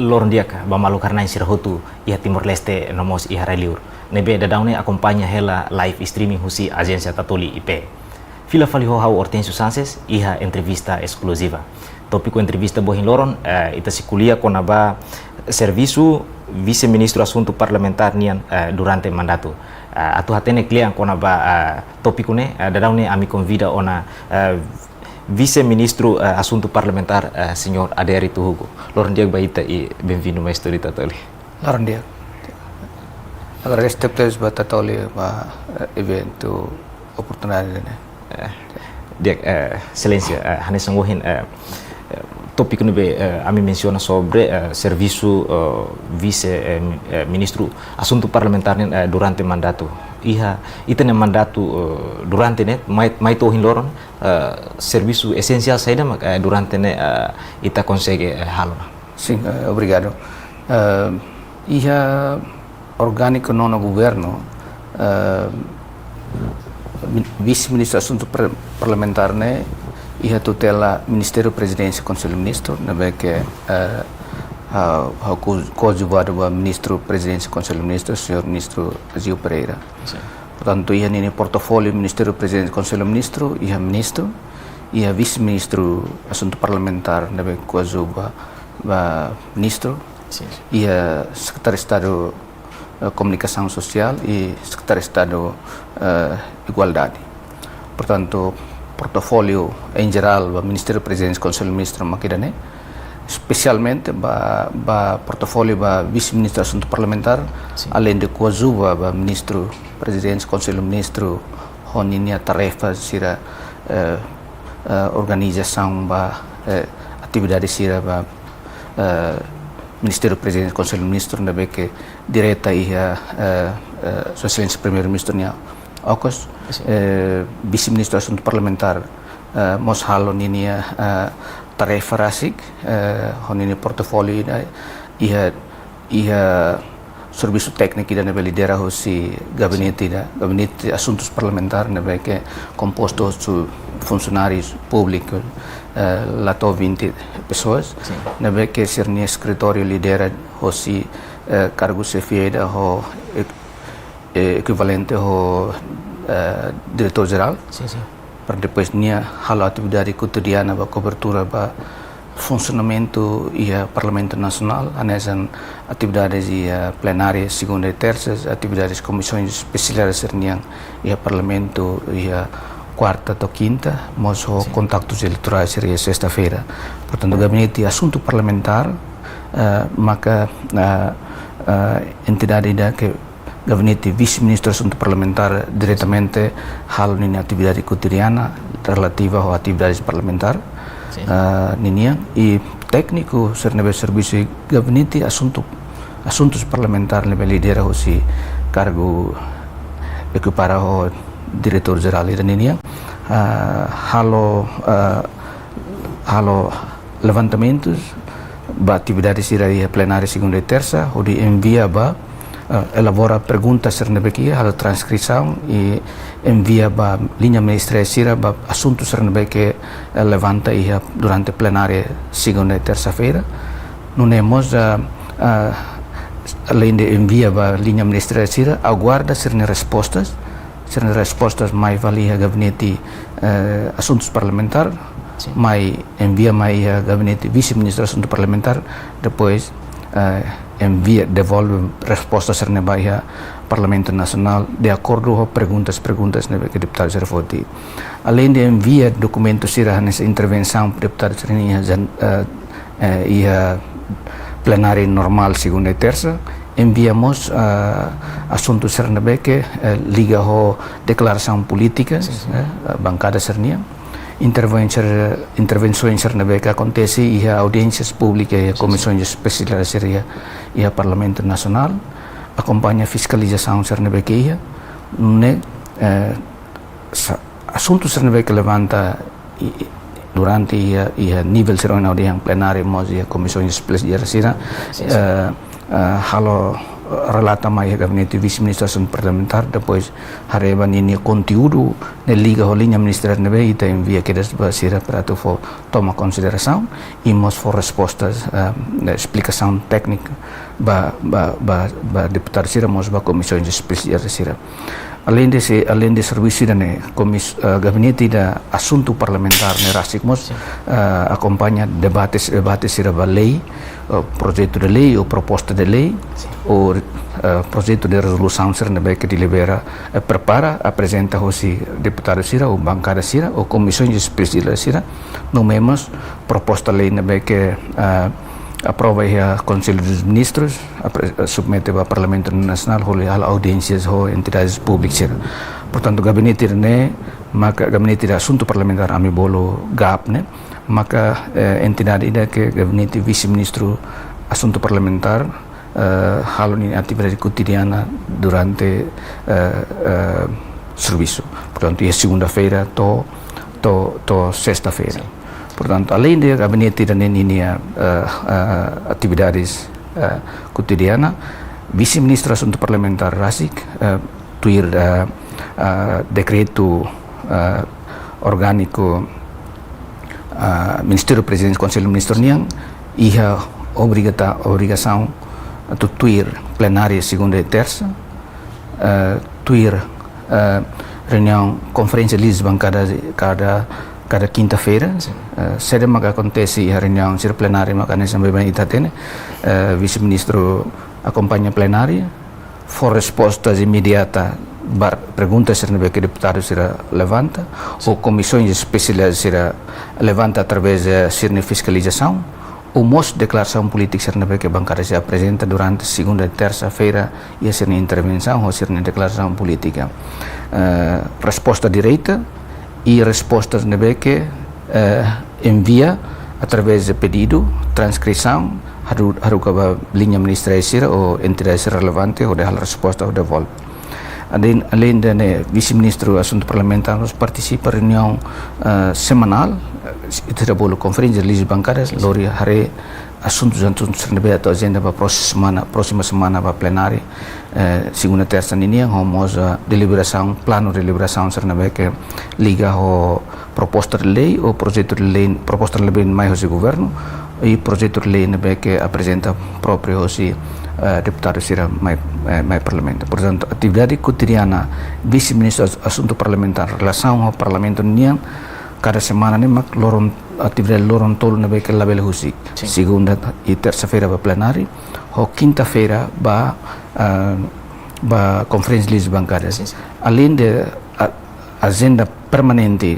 Lorondiaka bamalu karena sirahutu iha Timor Leste nomos iha reliur nebe dadaune acompaña hela live streaming husi agência Tatoli IP. Fila faliho hau Hortensio Sanches iha entrevista exclusiva. Tópico entrevista bohin loron ita si kuliah konaba serviço vice-ministro assunto parlamentar nian durante mandato. Atu hatene klian konaba tópico ne dadaune ami convida ona vice-ministro assunto parlamentar senhor Adérito Hugo. Lorondiak baita e bem-vindo mais story Tatoli. Lorondiak. Agradeço a Tatoli para evento oportunidade ne. Diak silêncio hanes sangohin tópico nebe ami menciona sobre serviço vice-ministro assunto parlamentar durante mandato. Iha itene mandato durante ne mai tohin loron serviço essencial saída durante ne ita consegue halo. Sim, obrigado. Iha orgânico nono governo vice-ministro assunto parlamentar ne iha tutela Ministério Presidência Conselho Ministro nabe que coadjuvado o Ministro Presidência Conselho Ministro senhor Ministro Gil Pereira. Sim. Portanto iha nini portfólio Ministério Presidência Conselho Ministro iha ministro iha vice-ministro assunto parlamentar nabe coadjuva ministro. Sim. Iha secretário de Estado Comunicação Social e secretário de Estado Igualdade. Portanto portfólio em geral o Ministério Presidência Conselho Ministro makidane especialmente ba portfólio ba vice-ministro assunto parlamentar. Sim. Além de coadjuva ba ministro Presidência Conselho Ministro honinia tarefa sira organização ba atividade sira ba Ministério Presidente Conselho Ministro nabe que direta iha Sua Excelência Primeiro-Ministro nia Okos vice-ministro assunto parlamentar mos halo ninia tarefa rasik honini portfólio iha serviço técnico da nabe lidera hosi gabinete assuntos parlamentar nabe que composto de funcionários públicos lato 20 pessoas. Sim. Nabe que sernia escritório lidera hosi cargo chefia da ho equivalente ao diretor-geral. Sim, sim. Para depois nia halo atividade cotidiana ba cobertura ba funcionamento e Parlamento Nacional, anesan atividades e plenárias segunda e terças, atividades comissões especiais serniang e Parlamento e quarta ou quinta, mas o contactos eleitorais seria sexta-feira. Portanto, o gabinete assunto parlamentar, maka entidade da que gabinete vice-ministro assunto parlamentar diretamente hal nini atividade cotidiana relativa a atividades parlamentar. Ninia e técnico sernebe serviço gabinete assuntos parlamentar nebe lidera hosi cargo equipara o diretor-geral ida ninia halo levantamentos ba atividades ira plenária segunda e terça onde envia ba elabora perguntas sernebe kia halo transcrição e envia ba linha ministerial sira ba assuntos sernebe que levanta ia durante plenária segunda e terça-feira não hemos além de envia ba linha ministerial sira aguarda serne respostas mais valia gabinete assuntos parlamentar. Sim. Mai envia mai gabinete vice-ministro assunto parlamentar depois envia devolve resposta serne baia Parlamento Nacional de acordo com perguntas nebe que deputado servoti. Além de envia documentos sira nessa intervenção deputado sernia ia plenária normal segunda e terça enviamos assuntos sernebe que liga a declaração política bancada sernia intervenções sernebe que acontece e audiências públicas e comissões especiais seria e Parlamento Nacional acompanha fiscalização sernebe que ia assuntos sernebe que levanta durante ia nível serão audiência plenária mas e comissões especiais sira halo relata mais gabinete vice-ministro assunto parlamentar, depois hareba nini conteúdo na liga a linha ministerial nebe e envia que das basira para tu for toma consideração e mos for respostas explicação técnica ba deputado sira mos ba comissões especiais sira. Além de serviço da gabinete da assunto parlamentar ne Rasicmos acompanha debates sira ba lei, projeto de lei ou proposta de lei ou projeto de resolução sira nebe que delibera prepara apresenta aos deputados sira ou bancada sira ou comissões especiais sira no mesmos proposta lei nebe que aprova a Conselho dos Ministros, submete ao Parlamento Nacional, a audiências ou entidades públicas. Portanto, o gabinete de assunto parlamentar amibolo GAP, maka entidade ida que gabinete vice-ministro assunto parlamentar hal ini atividade cotidiana durante serviço. Portanto, é segunda-feira to sexta-feira. Portanto, além de gabinete dan ini atividades cotidiana, vice-ministro assunto parlamentar Rasik tuir decreto orgânico Ministério Presidente Conselho Ministro niang ia obrigação de tuir plenária segunda e terça, tuir reunião conferência lis bancada cada quinta-feira, sede maka acontece a reunião sir plenária maka nessa bem itatene, vice-ministro acompanha a plenária, for respostas imediatas perguntas sir que deputado será levanta, ou comissões especiais será levanta através da fiscalização, ou mos declaração política sir que a bancada se apresenta durante segunda e terça-feira e a ser intervenção ou ser declaração política. Resposta direita e respostas que envia através de pedido, transcrição, haruka linha ministerial ou entidade relevante ou dar resposta ou devolve. Além de vice-ministro assunto parlamentar, nós participa reunião semanal, itu bolo conferência de bancadas, lori hari assuntos serve a agenda para próxima semana para plenária, segunda terça ini homos deliberação, plano de deliberação serve que liga ao proposta de lei ou projeto de lei, proposta de lei mais ao governo e projeto de lei que apresenta próprio aos deputados será mais parlamento. Portanto, atividade cotidiana vice-ministro assunto parlamentar, relação ao parlamento niang cada semana mak loron atividade loron tolo que label husi segunda e terça-feira para plenário ou quinta-feira para conferência lis bancárias. Além de agenda permanente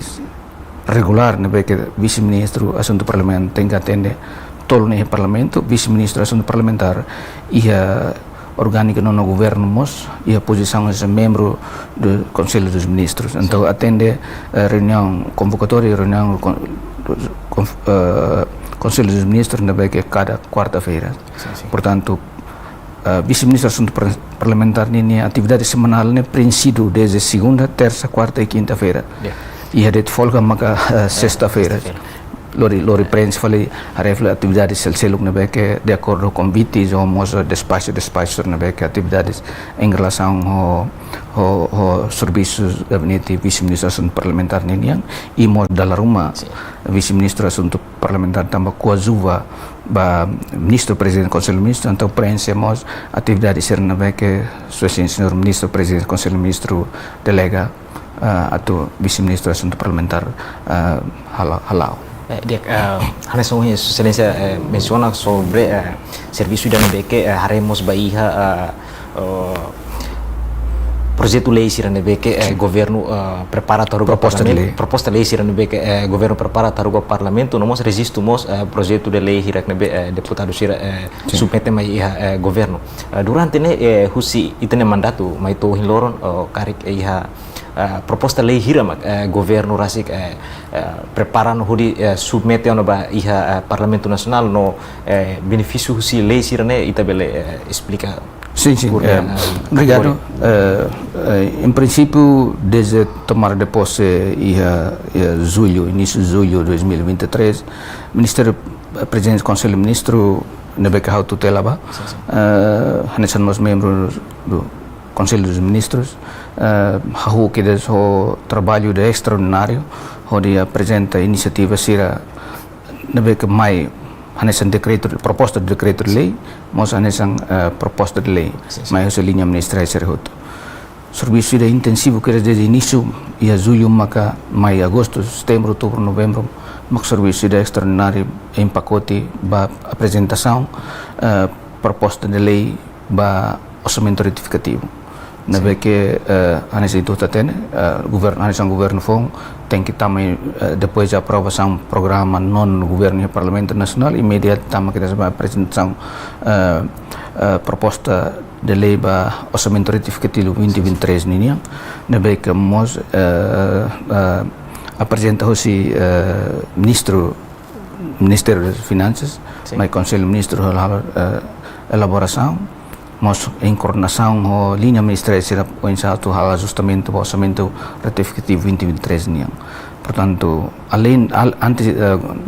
regular que vice-ministro assunto parlamentar tem que atender tolo no parlamento, vice-ministro assunto parlamentar e orgânica no governo mos e a posição é membro do Conselho dos Ministros. Então atende a reunião convocatória, reunião Conselho dos Ministros que é cada quarta-feira. Portanto, vice-ministro assunto parlamentar ini atividade semanal princípio desde segunda, terça, quarta e quinta-feira. E a de folga maka sexta-feira. Lori prensa falei a atividades selseluk que de acordo com vitis ou mos despacho que atividades em relação ao serviços gabinete vice-ministro assunto parlamentar ninian e mos dalam rumah vice-ministro assunto parlamentar tambah coazuva ba ministro presidente conselho ministro então prensa mos atividades que senhor ministro presidente conselho ministro delega atau vice-ministro assunto parlamentar halau. Hanya soalnya excelência menciona sobre serviço da NBQ haremos Bahia projeto lei sira NBQ governo prepara para o proposta lei sira NBQ governo prepara para o parlamento nós resistimos projeto de lei hira NBQ deputado sira submete mai governo durante ne husi itene mandato mai to hinloron karik iha proposta lei hira governo rasik preparando hudi submete ono ba iha parlamento nacional no benefício husi lei sira ne itabele explica. Sim, obrigado. Em princípio, desde tomar de posse início de julho de 2023, Ministério Presidente do Conselho Ministro nebe que hau tutela ba hanesan os membros do Conselho dos Ministros hau que des o trabalho de extraordinário onde apresenta iniciativa sira nebe que mai hanesan decreto proposta de decreto de lei mas hanesan proposta de lei mai essa linha ministerial serhoto serviço de intensivo que desde início e a julho maka mai agosto setembro outubro novembro mak serviço de extraordinário em pacote ba apresentação proposta de lei ba orçamento retificativo na vez que anessa itu tatene governo anessa governo fong tem que também depois da aprovação programa non governo e parlamento nacional imediato também que a apresentação proposta de lei ba orçamento retificativo 2023 ninya na vez que mos apresenta hoje Ministério das Finanças mas Conselho Ministro elaboração mas em coordenação a linha ministerial será o insato hal ajustamento do orçamento retificativo 2023 niya portanto além antes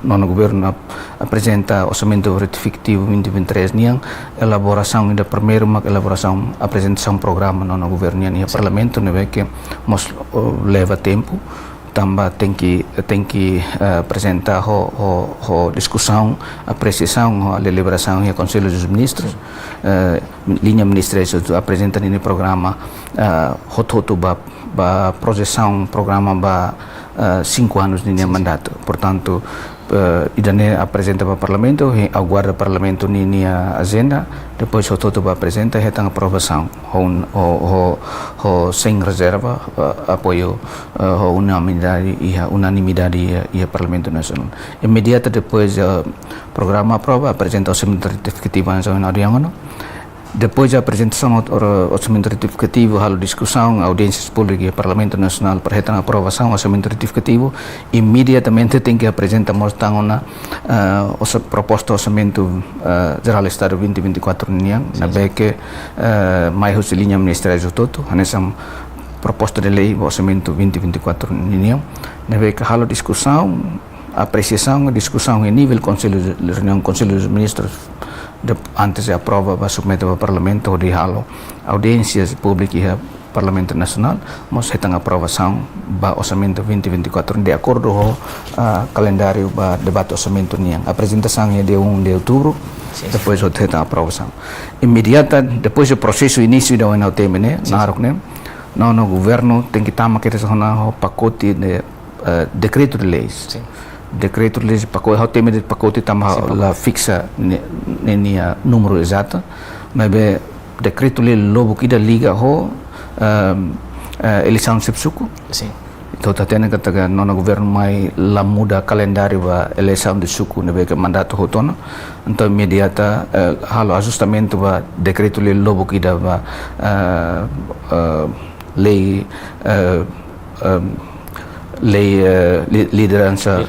nono governo apresenta orçamento retificativo 2023 niya elaboração da primeira elaboração apresentação programa nono governo niya parlamento neve que mas leva tempo também tem que apresentar a discussão, apreciação, a deliberação e a Conselho dos Ministros, linha ministerial apresenta no programa, a projeção programa para 5 anos de mandato, portanto idane apresenta para o Parlamento e aguarda o Parlamento a agenda depois o todo apresenta e tem aprovação sem reserva apoio unanimidade e o Parlamento Nacional imediata depois o programa aprova apresenta o orçamento retificativo depois da apresentação do orçamento retificativo, a discussão, audiências públicas e Parlamento Nacional para a aprovação do orçamento retificativo, imediatamente tem que apresentar uma proposta de orçamento geral do Estado 2024 na BEC, mais a linha ministerial do todo, nessa proposta de lei do orçamento 2024 na BEC, a discussão, apreciação, discussão em nível reunião Conselho dos Ministros antes de aprova para submeter ao Parlamento ou de audiências públicas e Parlamento Nacional, mas tem aprovação do orçamento 2024 de acordo com o calendário do debate orçamento a apresentação é de 1 de outubro depois tem a aprovação imediata depois do processo início da UNATM no governo tem que tomar o pacote de decreto de leis decreto de lei pacote o tema de pacote lá fixa nenia número exato mas decreto de lei logo que da liga eleição subsuco então tendo que taga no governo mai la muda calendário ba eleição de suco na que mandato hotono então imediata halo ajustamento ba decreto de lei logo que da ba lei liderança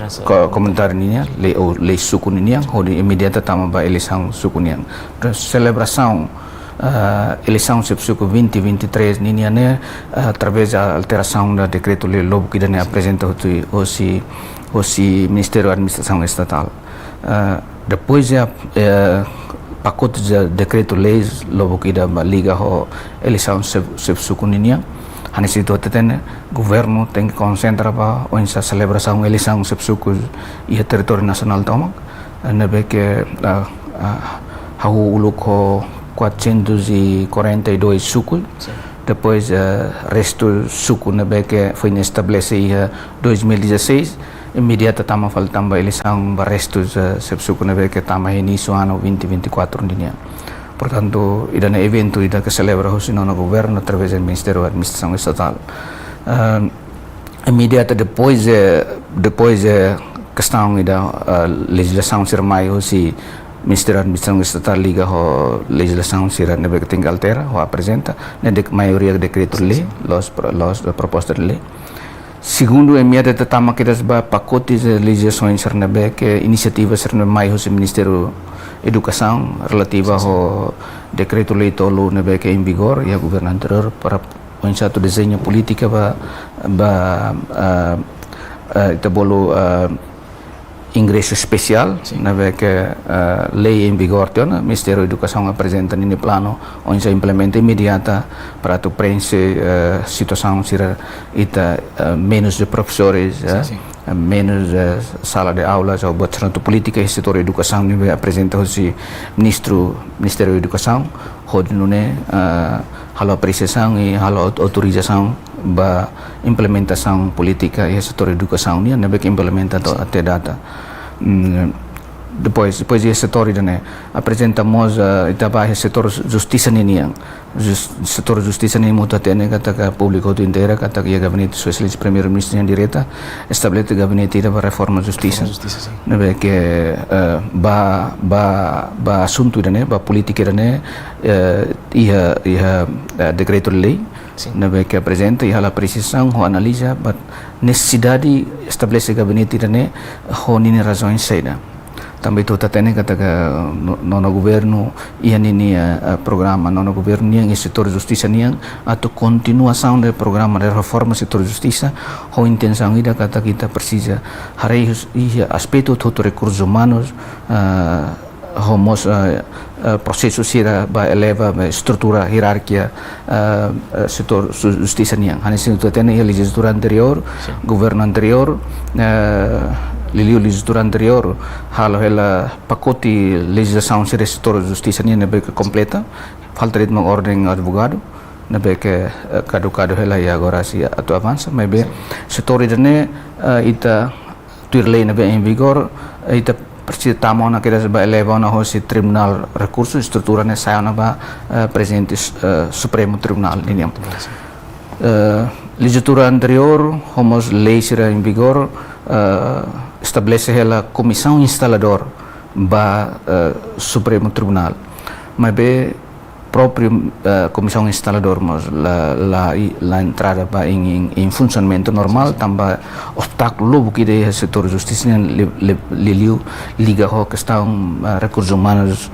comunitária niya lei suku niya onde imediata tama ba eleição suku niya celebração eleição subsuku 2023 niya né através da alteração da decreto lei logo que dane apresenta o Ministério da Administração Estatal depois pacote de decreto leis logo que da liga a eleição subsuku niya nesse situação tem governo tem que concentrar para a celebração da eleição subsuco e o território nacional toma na vez que há o 442 suco depois resto suco na vez que foi estabelecido em 2016 imediata tama faltando a eleição para restos subsuco na vez que tama início ano 2024 dia portanto idane evento ida que celebra o sino no governo através do Ministério da Administração Estatal imediata depois questão da legislação ser mais o Ministério da Administração Estatal liga a legislação ser na que tem que altera ou apresenta na maioria de decreto de lei los proposta de lei segundo imediata tama que das pacotes de legislações ser na que iniciativa ser mais o Ministério Educação relativa ao decreto lei tolo na que em vigor e a governo anterior para um certo desenho política ba ita bolo ingresso especial, que lei em vigor tem, o Ministério da Educação apresenta nesse plano, onde se implementa imediata para tu preencher situação será menos de professores, menos sala de aulas, ou bastante política e setor da educação, nível apresenta o Ministério da Educação, onde não é halo apreciação e halo autorização ba implementação política e setor educação ni na que implementa até data depois esse setor né apresentamos itaba setor justiça ni setor justiça ni muita tene kata público do inteira kata que gabinete socialista primeiro ministro direta estabelece gabinete para reforma justiça né que ba assunto né ba política né ia decreto de lei na que apresenta e ela precisão ou analisa a necessidade estabelece gabinete né ou nem razões saída também tu tem que no governo ia nini programa no governo yang setor justiça yang atau continuação do programa de reforma setor justiça ou intenção ida kata kita precisa hari aspecto todo recursos humanos homos processo sira ba eleva estrutura hierarquia setor justiça yang hani sini tu tem legislatura anterior governo anterior Liliu legislatura anterior, halo ela pacote legislação sobre setor justiça nem é bem completa, falta de uma ordem advogado, não é que cada ela e agora se atu avança, mas bem setor ini ita tuir lei não é em vigor, ita precisa tamon na kira ba eleva na hosi tribunal recurso estrutura ne saya na ba presente supremo tribunal ini. Legislatura anterior, homos lei será em vigor estabelece a comissão instalador ba Supremo Tribunal, mas be próprio comissão instalador mas la entrada ba em funcionamento normal também obstáculo logo que de setor justiça liu liga ho questão recursos humanos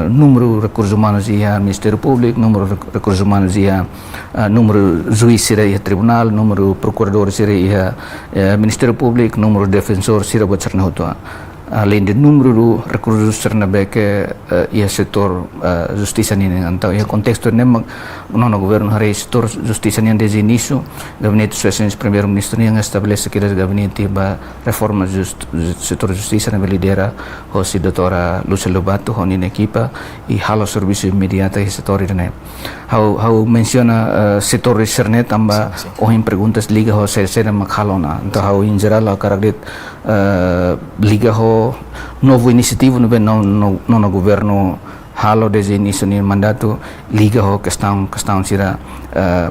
número recursos humanos e Ministério Público número recursos humanos e número juiz seria tribunal número procurador seria Ministério Público número defensor seria bacarna hotoa além do número do recursos externos que ia setor justiça nem então ia contexto nem no governo hari setor justiça nem desde início gabinete social primeiro ministro yang estabelece que gabinete ba reforma setor justiça na lidera o doutora Lúcia Lobato ho nin equipa e halo serviço imediato e setor ini how menciona setor externo tamba o em perguntas liga ho sera makhalona então how em geral a caracter liga ho novo iniciativa no governo halo desde início do mandato liga ho questão sira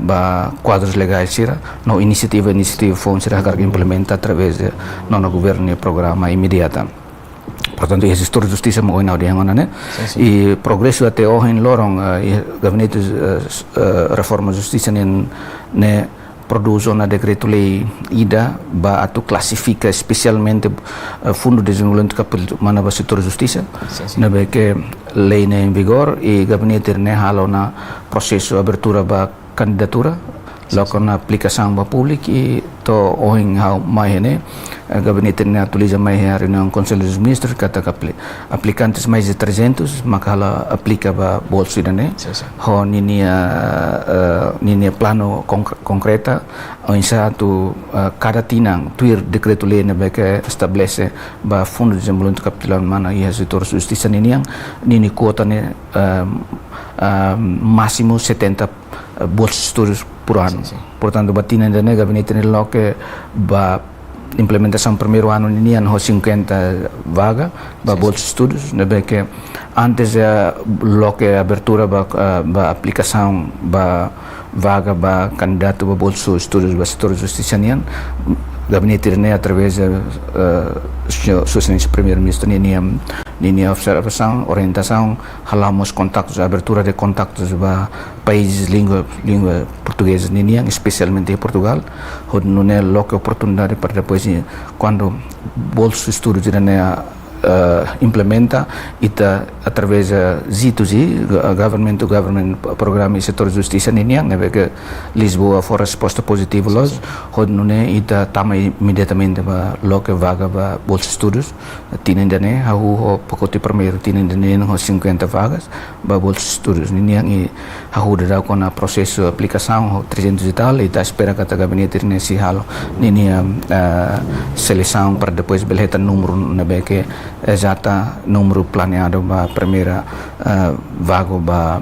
ba quadros legais sira no iniciativa foi sira que implementa através no governo programa imediata. Portanto, esse setor de justiça mo ina odi hangona né e progresso até hoje em lorong gabinete reforma justiça ne produz uma decreto-lei ida ba atu classifica especialmente fundo de desenvolvimento capital mana ba setor justiça na be que lei em vigor e gabinete ne halo na processo abertura ba candidatura lakukan na aplicação ba público e to oing how mai ne gabinete ne atualiza mai reunião conselho dos ministros kata aplicantes mais de 300 maka hala aplica ba bolso ne ho ninia plano concreta o insatu cada tinang tuir decreto lei ne que estabelece ba fundo de desenvolvimento capital mana ia setor justiça nini quota ne máximo 70 bolsos estudos por ano. Portanto, batina ainda nega gabinete lo que ba implementação primeiro ano ninian ho 50 vaga ba bolsos estudos, nebe que antes lo que abertura ba aplicação ba vaga ba candidato ba bolso estudos ba setor justiça nian gabinete ne através suas primeiro-ministro ninia observação, orientação, halamos contatos, abertura de contatos ba países língua portuguesa ninia, especialmente em Portugal, onde não é local oportunidade para depois quando bolso estudo de implementa ita através Z2Z, government to government programa setor justiça niniang nebe que Lisboa for resposta positiva los hod nune ita tama imediatamente ba loke vaga ba bolsa estudos tinen dane hahu pacote primeiro tinen dane no 50 vagas ba bolsa estudos niniang e hahu da com a processo aplicação 300 e tal ita espera que a gabinete nesse halo ninia seleção para depois belheta número nebe que exata número planeado ba primeira vago ba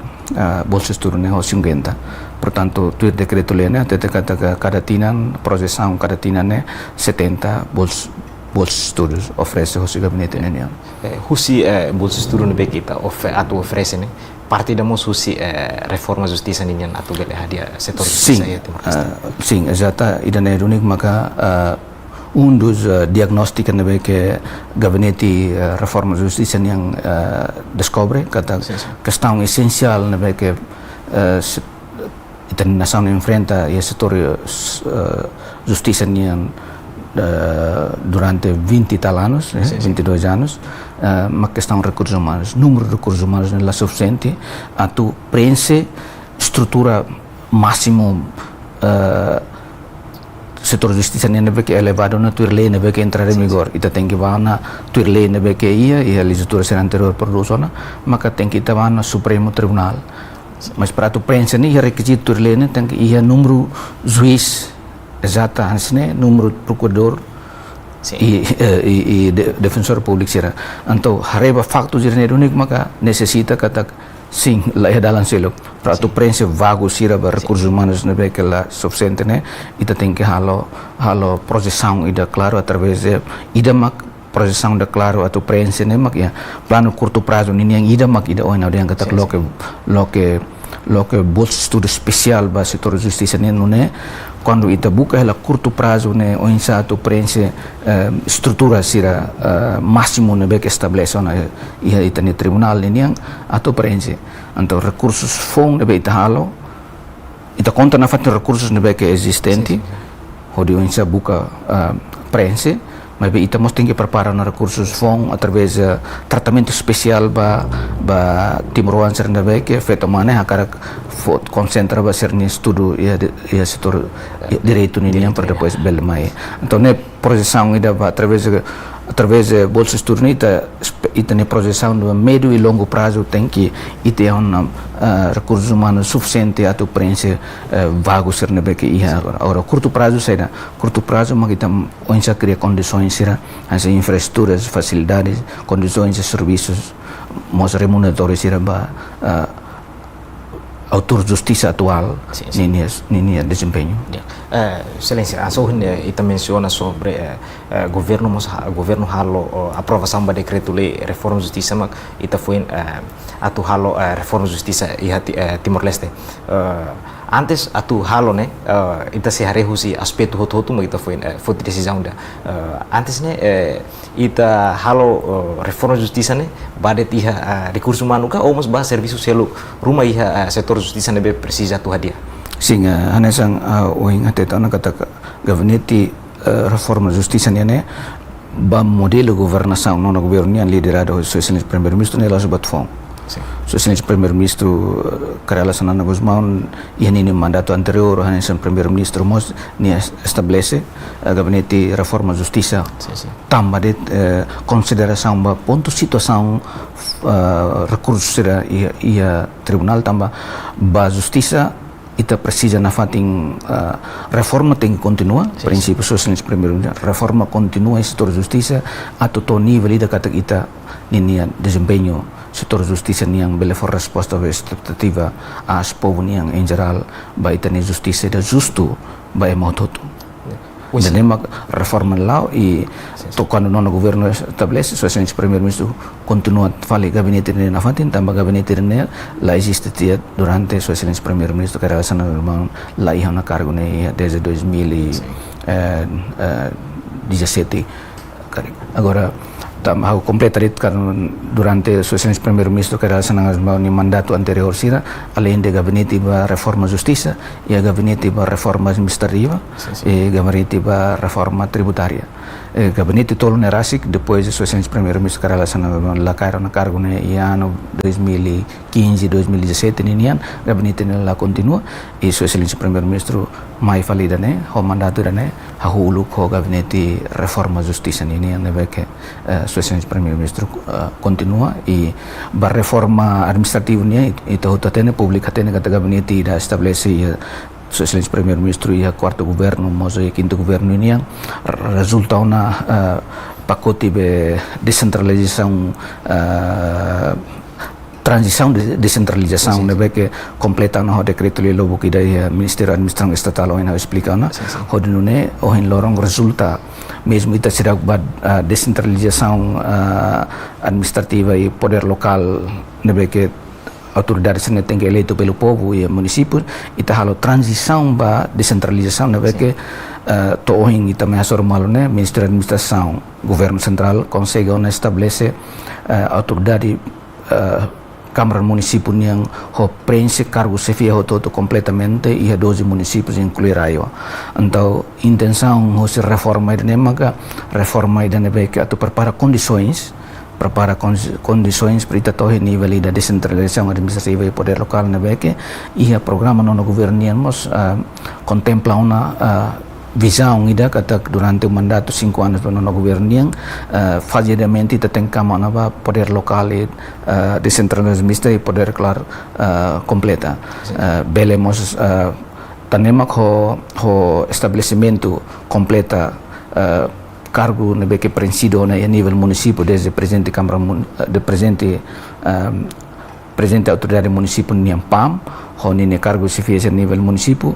bolsa estudo né 50. Portanto, tu decreto-lei né até cada tinan projeção cada tinan né 70 bolsa estudos oferece o gabinete né. Husi bolsa estudo nebe kita oferece né parte da mos husi reforma justiça ninyan atu bele hadia setor justiça ya Timor Leste. Sim, exata idane unik maka dos diagnósticos que gabinete reforma justiça yang descobre kata questão essencial que a nação enfrenta e setor justiça yang durante 20 tal anos, 22 anos, uma questão de recursos humanos, número de recursos humanos não é suficiente, a tu preenche estrutura máximo setor justiça nebe que elevado na tua lei nebe que entrar em vigor ita tem que vá na tua lei nebe que ia e a legislatura será anterior produção maka tem que estar na Supremo Tribunal mas para tu preencher ni requisito tua lei tem que ia número juiz exata hansne número procurador e defensor público será então hareba fakto jirne unik maka necessita kata sim lá é dalam selo para tu preencher vago sira ba recursos humanos nebe que lá suficiente né ita tem que halo projeção ida claro através de ida mak projeção da claro atau preencher né mak ya plano curto prazo nini yang ida mak ida oina yang kata loke bolsa estudo especial ba setor justiça né não quando ita buka ela curto prazo né ou insato preenche estrutura sira máximo né que estabelece na ita ni tribunal né atau preenche então recursos fong né ita halo ita conta na fato recursos né que existente onde o insa buka preenche mas ita mos tem que preparar na recursos fong através de tratamento especial ba Timor ser né que feito mana akara concentra ba ser ni estudo e setor direito ni yang para depois belmai então né projeção ida ba através de bolsa estudo ita ne projeção do médio e longo prazo tem que ite recursos humanos suficiente a tu preencher vago ser nebe que ia agora curto prazo mas kita onde cria condições será as infraestruturas facilidades condições de serviços mos remuneratórios será autor justiça atual nini desempenho. Excelência, a sua ita menciona sobre governo halo aprovação do decreto-lei reforma justiça mas ita foi atu halo reforma justiça e Timor Leste. Antes atu halo né ita se harehusi aspecto hotu mas ita foi decisão da antes né ita halo reforma justiça né badet iha recurso humano ka ou mas ba serviço selo rumah iha setor justiça né precisa tu hadia. Sim, hanesang oing atetana kata gabinete reforma justiça né ba modelo governação não governo yang liderado o excelente primeiro-ministro né lá sobat fong. So excelente primeiro-ministro Carla Sanana Guzmão e nini mandato anterior hanesang primeiro-ministro mos ni estabelece gabinete reforma justiça tambah de consideração ba ponto situação recursos ia tribunal tambah ba justiça ita precisa na fating reforma tem que continua princípio socialista primeiro reforma continua em setor justiça a todo nível ida kata ita nini desempenho setor justiça yang bele for resposta a expectativa as povo yang em geral ba ita ni justiça da justo ba emototo dan emak reforma lá e quando o governo estabelece so excelente primeiro-ministro continua fale gabinete na fatin tambah gabinete lá existe durante so excelente primeiro-ministro que relação normal lá ia na cargo desde 2017 agora hau completarit karena durante su excelência primeiro-ministro que relacionadas ao mandato anterior sira, além de gabinete ba reforma justiça e gabinete ba reforma administrativa e gabinete ba reforma tributária. Gabinete tolo nerasik depois de su excelência primeiro-ministro que relacionadas la caíram na cargo ne ano 2015 2017 ninian gabinete la continua e su excelência primeiro-ministro mai falida ne ho mandato ne hahulu ko gabinete reforma justiça ninian ne que su excelência primeiro-ministro continua e ba reforma administrativa ne itu hotatene publica tene kata gabinete da estabelece su excelência primeiro-ministro e a quarto governo mozo e quinto governo ini yang resulta una pacote de descentralização transição de descentralização né que completa no decreto lei lobo que daí Ministério da Administração Estatal ou ainda explica na hodunune ou em lorong resulta mesmo ita será descentralização administrativa e poder local né que autoridades sendo tem que eleito pelo povo e município e tá halo transição ba descentralização né que tohin e também a malo né Ministério da Administração governo central consegue estabelecer autoridade Câmara município yang ho preenche cargo chefia todo completamente e a 12 municípios incluir ayo. Então intenção ho se reforma ide maka reforma ide ne que atu prepara condições para ita tohi nível da descentralização administrativa e poder local na beque e a programa no governiamos contempla uma visão ida kata durante o mandato 5 anos do nono governiang fazidamente ita tem kama na poder local e descentralização e poder claro completa belemos tanemak ho estabelecimento completa cargo ne que presido na nível município desde presidente câmara de presidente presidente autoridade município nem PAM honine cargo se fez a nível município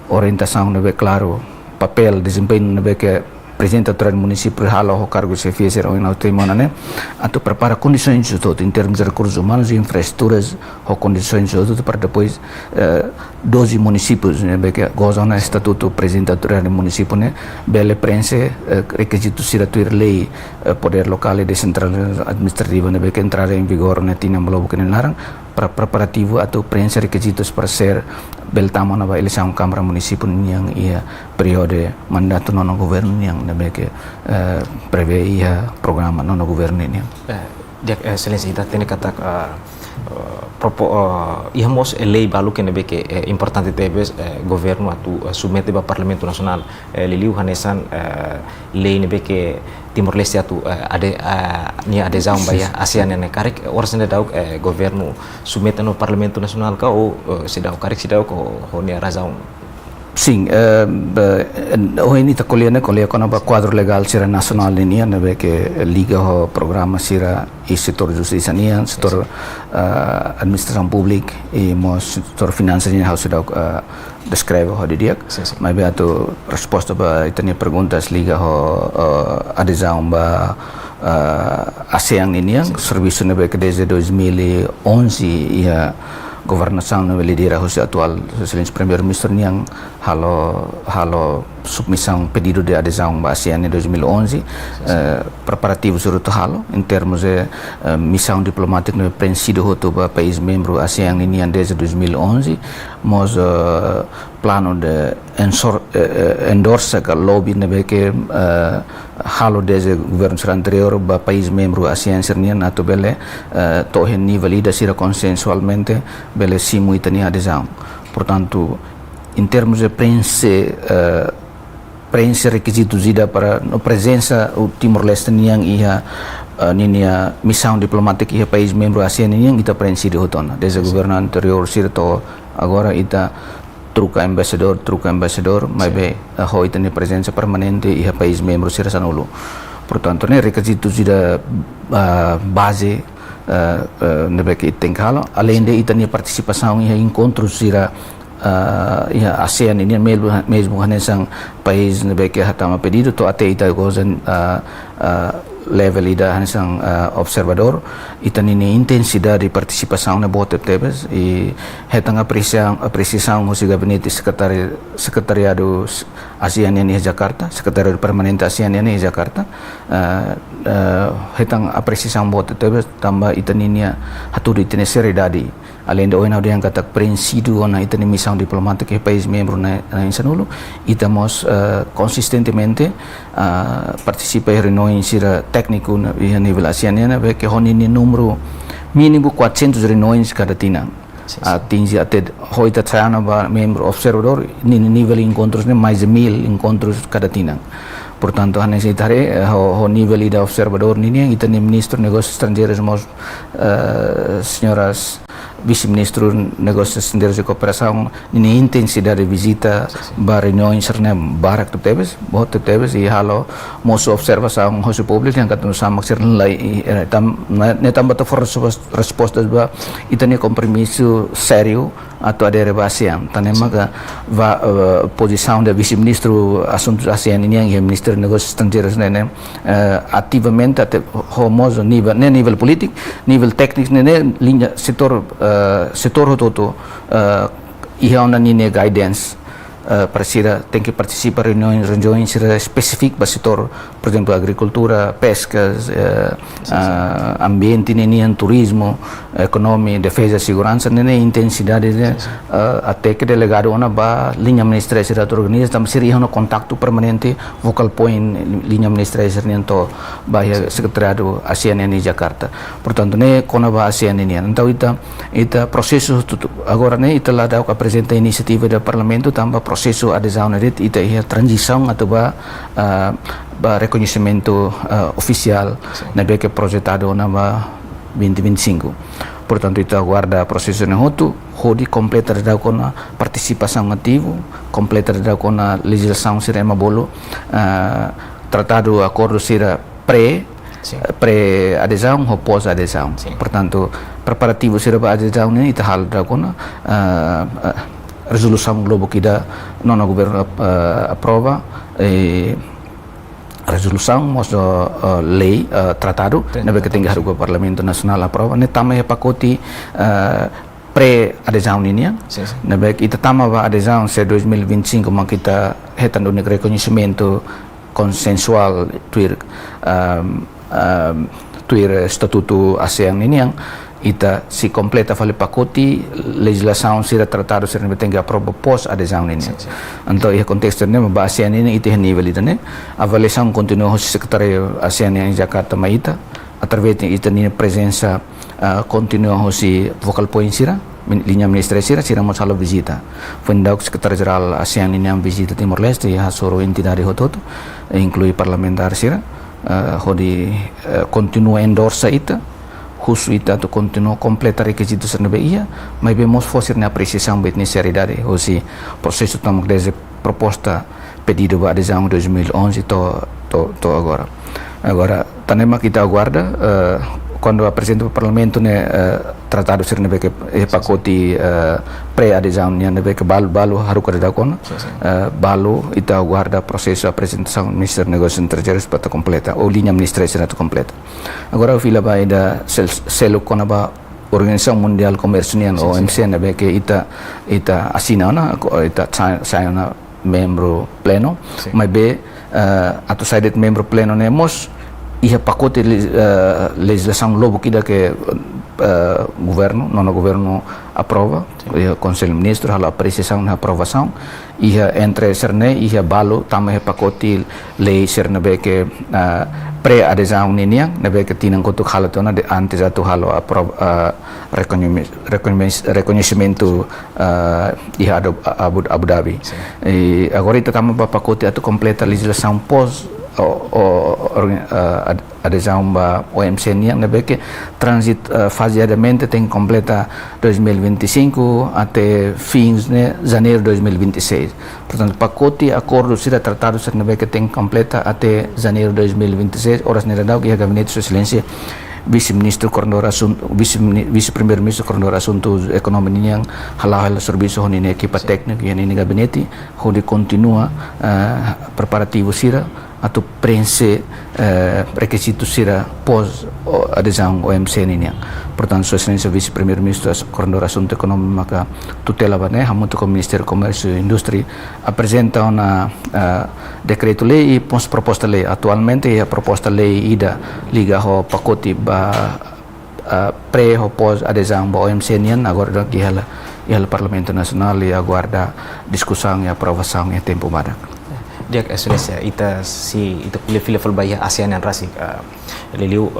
orientação ne claro papel desempenho ne que presidente autoridade município halo o cargo se fez ou na temana né ato prepara condições de todo em termos de recursos humanos e infraestruturas ou condições de todo para depois 12 municípios né que gozam na estatuto presidente autoridade município né bele prense requisitos siratuir lei poder local e descentralização administrativa né que entrar em vigor né tinha bloco que larang para preparativo atau prense requisitos para ser beltamo na eleição Câmara Município yang ia periode mandato nono governo yang que prevê ia programa nono governo ini. Excelência, kita tem kata ihamos lei balu que nebe que importante tebes governo atu submete ba Parlamento Nacional liliu hanesan lei nebe que Timor-Leste atu ni adesão baya ASEAN ne karek orsene dauk governo submete no Parlamento Nacional ka ou se dauk karek se dauk ho ni razão. Sim, hoje está colhendo com quadro legal sira nacional ini né que liga o programa sira e setor justiça nia setor administração pública e mos setor finanças nia harus descreve o dia mas bem a resposta para itania perguntas liga o adesão ba ASEAN ini serviço né que desde 2011 ia governação no lidera o atual excelência primeiro-ministro yang halo submissão pedido de adesão à ASEAN em 2011 preparativo sobre o halo em termos de missão diplomática no presidido do país membro ASEAN ini desde 2011 mas plano de endorse que lobby ne que halo desde governo anterior ba país membro ASEAN sernian atau bele tohen nível ida sira consensualmente bele simu itania adesão portanto em termos de preenche requisitos ida para a presença o Timor-Leste yang ia ninia missão diplomática ia país membro ASEAN yang kita preenche de hotona desde governo anterior sirto agora ita truca embaixador mas bem ho itania presença permanente ia país membro sira sanulu portanto né requisitos ida base nebe que tem calo além de itania participação em encontros sira ASEAN ini mesmo hanesang país nebe que hatama pedido to ate ita gozan level ida hansang observador ita nini intensidade de participação na bota tebes e hetang apreciação o gabinete secretariado ASEAN ini Jakarta, secretariado permanente ASEAN ini Jakarta, hetang apreciação bota tebes tambah ita nini haturi tene seriedade além de hoje yang kata prinsípio na ita missão diplomática e país membro na insanulo itamos consistentemente participa em reuniões técnico a nível ASEAN né que honini número mínimo 400 reuniões cada tina atinge até hoje tá membro observador nível encontros né mais de 1000 encontros cada tina. Portanto, hanya setare o nível de observador nini ita ni ministro negócios estrangeiros mos senhoras vice-ministro negócios estrangeiros e cooperação nini intensidade de visita ba reuniões serna barak tebes bot tebes e halo mos observação hoje público yang katunu sama ser lai tam bata for respostas ba ita ni compromisso sério atau ada rebasian tanema ka posição da vice-ministro assuntos ASEAN ini yang ministro negócios estrangeiros né ativamente até homoso nível político nível técnico né linha setor todo e ona nini guidance para tem que participar reuniões específicas para setor, por exemplo, agricultura, pescas, ambiente, turismo, economia, defesa, segurança, intensidade, até que delegado ona ba linha administrativa da organização, também seria um contato permanente, vocal point linha administrativa nento ba secretariado ASEAN em Jakarta. Portanto, né quando ba ASEAN ini, então ita processo agora né ita lá dá apresenta iniciativa do parlamento também processo adesão net ita ia transição atau ba reconhecimento oficial na beca projetado na ba 2025. Portanto, ita aguarda processo na hodi completa da kona participação ativo, completa da kona legislação serema bolo tratado acordo será pré-adesão ou pós-adesão. Portanto, preparativo será para adesão ini ita hal da kona resolução globo kita nona governo aprova resolução mos lei tratado na que tem que o parlamento nacional aprova ne tama pacote pré-adesão ini na que ita tama ba adesão se 2025 mas kita hetan do reconhecimento consensual tuir estatuto ASEAN ini yang ita si completa fale pacote legislação será tratado será tem que aprova pós adesão ini. Então ia contexto né ba ASEAN ini ite nível ita né avaliação continua o secretário ASEAN em Jakarta maita através de ita ni presença continua o si vocal point sira linha administrativa sira mo sala visita. Fundau secretário geral ASEAN ini am visita Timor Leste ya soro entidade hototo inclui parlamentar sira hodi continua endorsa ita khusus ita tu continua completa requisitos serna ia mas vemos fosse na apreciação bet necessidade ou se processo tamak desde proposta pedido ba adesão 2011 to agora tanema kita aguarda quando apresenta o parlamento né tratado ser nebe que pacote pré-adesão né nebe que balu haru kada kon balu ita aguarda processo apresentação do Ministério dos Negócios Estrangeiros para completa ou linha administrativa completa. Agora o fila vai da selo con ba Organização Mundial Comércio OMC nebe que ita assina na ita saya na membro pleno mas be atau saya membro pleno né mos ia pacote legislação lobo que governo aprova ia conselho ministro hala apreciação na aprovação ia entre serne ia balo também pacote lei serne be que pré-adesão niniang nebe que tinang kotuk hala tona de antes atu halo reconhecimento ia Abu Dhabi agora ita kama pacote atu completa legislação pós adesão ba OMC ni yang nebe que transit faseadamente tem completa 2025 até fins de janeiro 2026. Portanto, pacote acordo será tratado ser nebe que tem completa até janeiro 2026. Horas nera dau que gabinete sua excelência vice-ministro coordenador assunto vice-primeiro-ministro coordenador assuntos ekonomi yang halal serviço honine equipa técnica e nini gabinete onde continua preparativo sira atau preenche requisitos sira pós adesão OMC niang. Portanto, Sua Excelência Vice-Primeiro-Ministro Coordenador Assunto Econômico maka tutela bane hamuto com o Ministério do Comércio e Indústria apresenta uma decreto-lei e proposta-lei. Atualmente a proposta-lei ida liga ao pacote pré ou pós adesão ao OMC nian, agora que ela Parlamento Nacional e aguarda discussão e aprovação em tempo badak. Dia Excelência, ita pilih level bahia ASEAN yang rasik liliu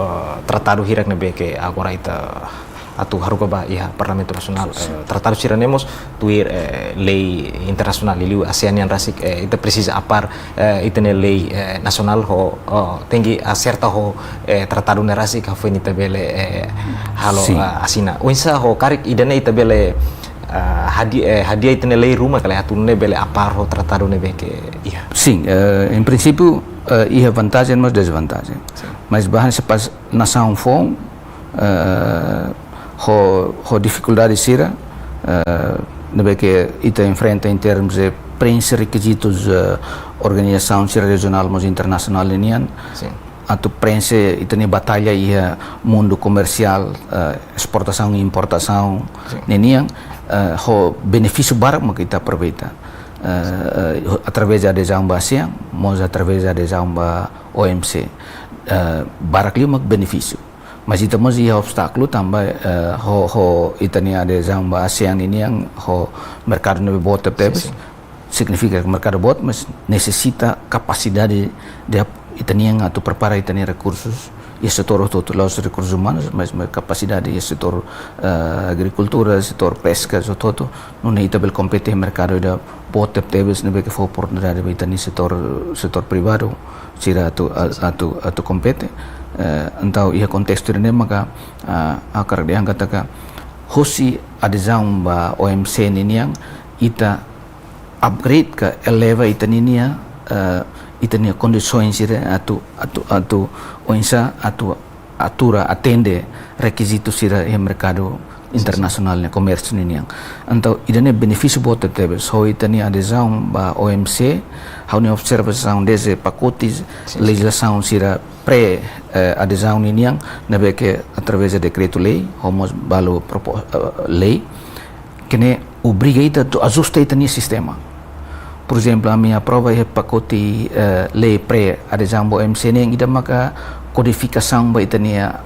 tratado hirak nebe que agora ita atu haruka ba iha Parlamento Nacional tratado siranemos tuir lei internacional liliu ASEAN yang rasik ita precisa apar ita ne lei nacional ho tengi acerta ho tratado ne rasik ha foi nita bele halo asina uinsa ho karik idane ita bele hadiah itu nilai rumah kalau atu bele apar ho tratado nebe que ia. Sim, em princípio ia vantagem mas desvantagem. Mas bahkan sepas nação fom ho dificuldade sira nebe que ita enfrenta em termos de preencher requisitos organização sira regional mas internacional linian. Atau preenche itu ni batalha ia mundo comercial exportação e importação neniang ho benefício barak mo kita aproveita através da adesão ba ASEAN mas através da adesão ba OMC barak li mag benefício mas itu mas ia obstáculo também ho itani adesão ba ASEAN neniang ho mercado no bota tebes significa que mercado bot mas necessita capacidade de itaniang atau prepara itani recursos e setor todo os recursos humanos mas capacidade e setor agricultura setor pesca todo não é itabel compete mercado da bota tebes nebe que for oportunidade de itani setor privado sira atu compete então ia contexto ini maka akar dia katakan hosi adesão ba OMC niniang ita upgrade ka eleva itaninia itania condições atu oinsa atura atende requisitos sira e mercado internacional ne comércio niniang então idane benefício bota tebes ho itania adesão ba OMC hau ne observação desse pacotes legislação sira pré adesão niniang nabe que através de decreto lei homos balo lei que ne obriga ita to ajusta itania sistema. Por exemplo, a minha prova é pacote lei pré-adesão ao OMC yang ida maka codificação ba itania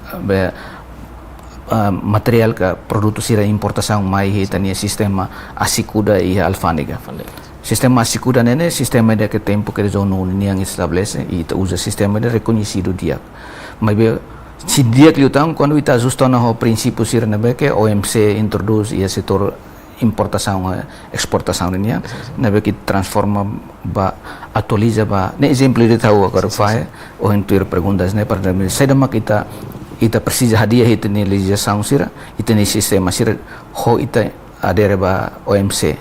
material ka produto sira importação mai itania sistema asikuda e alfândega. Sistema asikuda nene sistema de que tempo que zona união estabelece e ita usa sistema de reconhecido dia. Mas se dia que então quando ita ajusta no princípio sira nebe que OMC introduz e setor importação exportação niya nabe que transforma ba atualiza ba ne exemplo de tahu agora faz ou intuir perguntas ne para sai da kita precisa hadiah itu ni legislação sira itu ni sistema sira ho ita adere ba OMC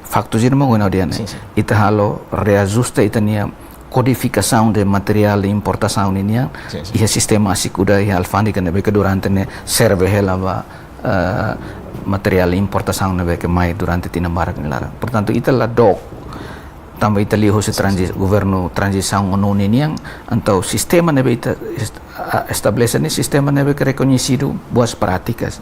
facto sira mo ngona dia ne ita halo reajusta ita ni codificação de material de importação niya e sistema asikuda e alfândega nabe que durante ne serve hela ba material importação nebe que mai durante tinambarak nilara. Portanto, italah dok tambah ita liho se governo transição onu niniang então sistema nebe ita estabelece ni sistema nebe que reconhecido boas práticas.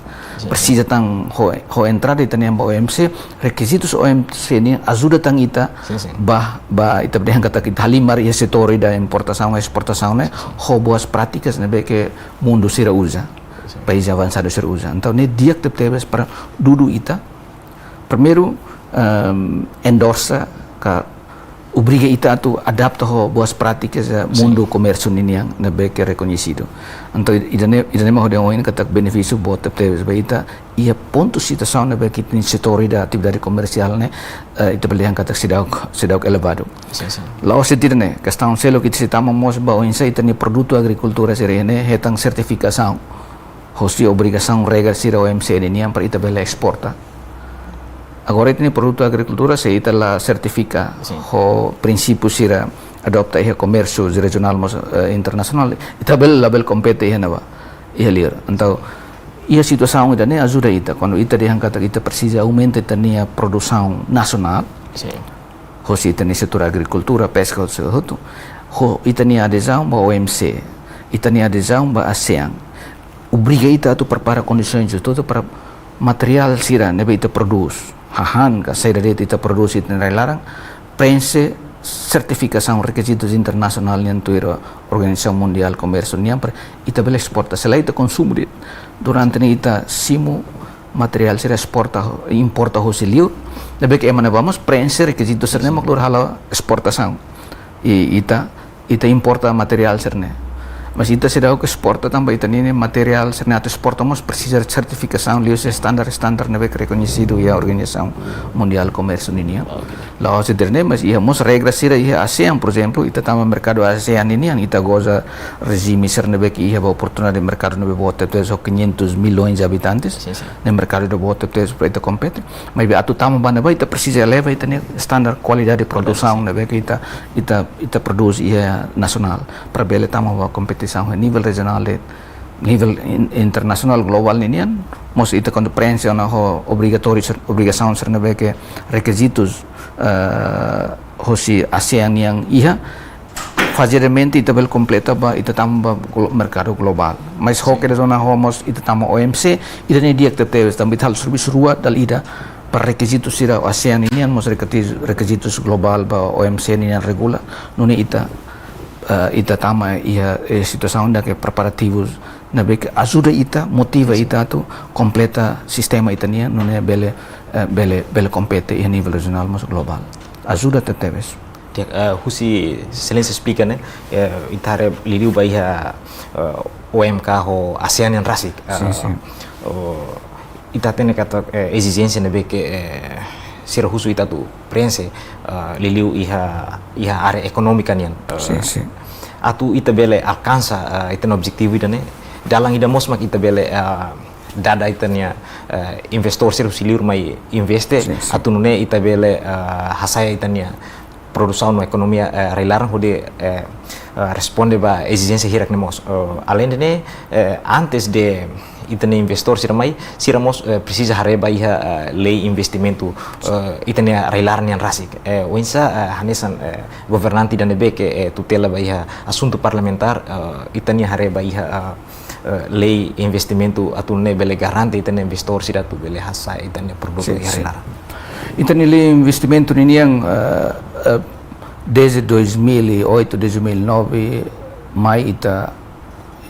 Precisa tang ho entrada ita nem OMC requisitos OMC ni ajuda tang ita ba ita berikan kata kita halimar ya setor da importação e exportação ne ho boas práticas nebe que mundo sira usa. País avançado ser usa. Então, ne dia que tebes para dudu ita, primeiro endorsa ka obriga ita tu adapta ho boas práticas mundo comércio niniang na beke reconhecido. Então, idane mo dia oin kata benefício bot tebes ba ita ia ponto situação na beke tin setor da atividade comercial ne ita belian kata sedau elevado. Lao setidane questão selo que citamos mos ba oin sa ita ni produto agricultura serene hetang certificação hosti obrigação regra sira OMC ini yang per ita bela exporta. Agora ini produto agricultura se ita la certifica ho princípio sira adopta ia comércio regional mas internacional ita bela label compete ia nava ia lir. Então ia situação ida ne ajuda ita quando ita diangkat ita precisa aumenta ita nia produção nacional hosi itani setor agricultura, pesca hotu ho itani adesão ba OMC, itani adesão ba ASEAN, obriga ita tu prepara condições de tudo para material sira nebe ita produz, hahan ka saída de ita produz itani larang, prense certificação requisitos internacional yang tuira Organização Mundial Comércio niam para ita bela exporta, selain ita consumo durante ni ita simu material sira exporta importa hosi liur, nebe que emana vamos prense requisitos serne maklur hala exportação e ita importa material serne. Mas ita se dá que exporta também ita nini material serne atu exportamos precisa de certificação lius standar nebe reconhecido e a Organização Mundial Comércio nini. Lá se terne mas ia mos regras sira ia ASEAN por exemplo, ita tama mercado ASEAN nini ita goza regime serne nebe que ia oportunidade de mercado nebe bota teso 500 milhões de habitantes. No mercado de bota teso para ita compete. Mas atu tama bana ita precisa leva ita standar qualidade de produção nebe que ita produz ia nacional para bele tama competição a nível regional e nível internacional global ninian mos ita quando prensa na obrigação ser na que requisitos hosi ASEAN yang iha fazermente ita bel completa ba ita tamba mercado global mas ho que zona homos ita tama OMC ita ni dia tetes também tal serviço rua dal ida para requisitos sira ASEAN ninian mos requisitos global ba OMC ninian regula nuni ita tama ia situação da que preparativos na que ajuda ita motiva ita tu completa sistema itania não é bele compete a nível regional mas global ajuda teteves husi excelência explica né itare liliu baia OMK ho ASEAN yang rasik ita tene kata exigência né que sira husu ita tu prense liliu iha área econômica nian atu ita bele alcança ita no objetivo ita ne dalang ida mosmak ita bele dada ita nia investor sira husilir mai investe atu nune ita bele hasaya ita nia produção no economia relaran hode responde ba exigência hirak nemos além de ne antes de itane investor siramos precisa hareba iha lei investimento itane relaran yang rasik wensa hanesan governanti dan que tutela ba iha assunto parlamentar itane hareba iha lei investimento atune bele garante itane investor siratu bele hasa itane produto relaran itane lei investimento ini yang desde 2008 2009 mai ita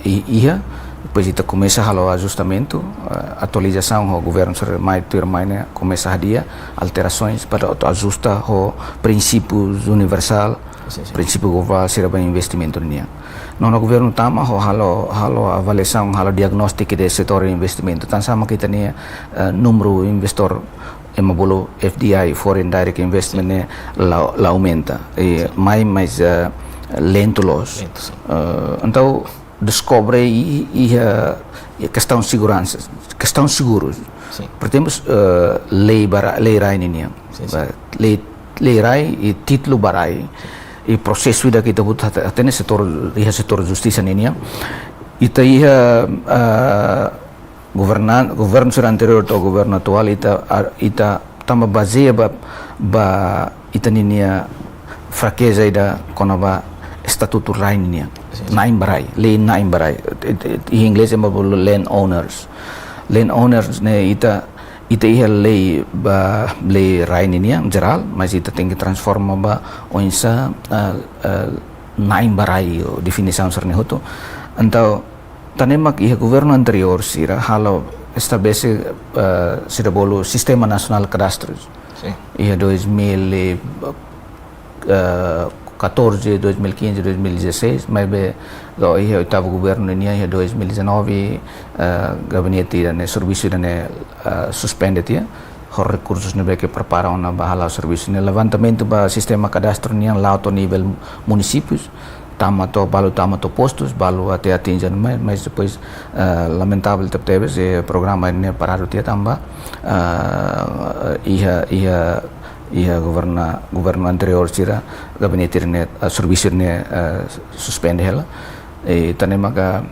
iha depois ita começa a ajustamento, atualização o governo sobre mais né começa a dia alterações para ajustar o princípios universal, princípio global será bem investimento niya. No governo tama halo avaliação, halo diagnóstico de setor investimento. Tan sama kita niya número investor emabolo FDI foreign direct investment ne la aumenta e mais lento los. Então descobre questão de segurança, questão de seguros. Temos lei rai ini, lei rai e título barai e processo da kita butuh até setor justiça ini. Ita governo anterior atau governo atual ita tama baseia ba ita ninia fraqueza ida konaba estatuto rai ninia. Naim barai, lei naim barai. Em inglês é land owners. Land owners ne ita iha lei rai ninia geral, mas ita tem que transformar ba onsa naim barai definição serne hoto. Então tanemak iha governo anterior sira halo estabelece sira bolo sistema nacional cadastros. Iha 2014, 2015, 2016, mas iha oitavo governo niya iha 2019 gabinete dan serviço dan suspende tia hor recursos nebe que preparam na bahala serviço ne levantamento ba sistema cadastro niya lauto nível municípios tama to postos balu até atingir mas depois lamentável teve programa ne parado tia tamba iha governo anterior sira gabinete ne serviço ne suspende hela e tanemaga